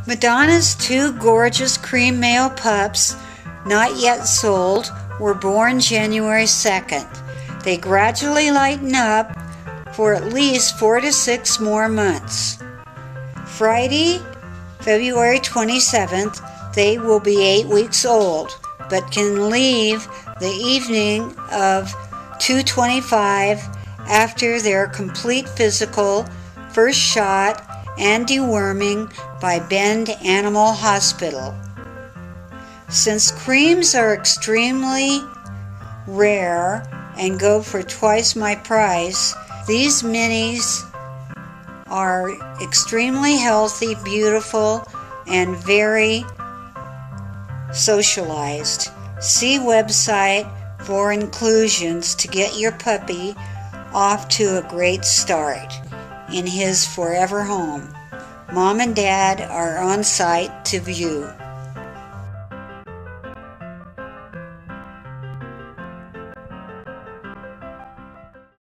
Madonna's two gorgeous cream male pups, not yet sold, were born January 2nd. They gradually lighten up for at least 4 to 6 more months. Friday, February 27th, they will be 8 weeks old, but can leave the evening of 2/25 after their complete physical, first shot, and deworming by Bend Animal Hospital. Since creams are extremely rare and go for twice my price, these minis are extremely healthy, beautiful, and very socialized. See website for inclusions to get your puppy off to a great start in his forever home. Mom and Dad are on site to view.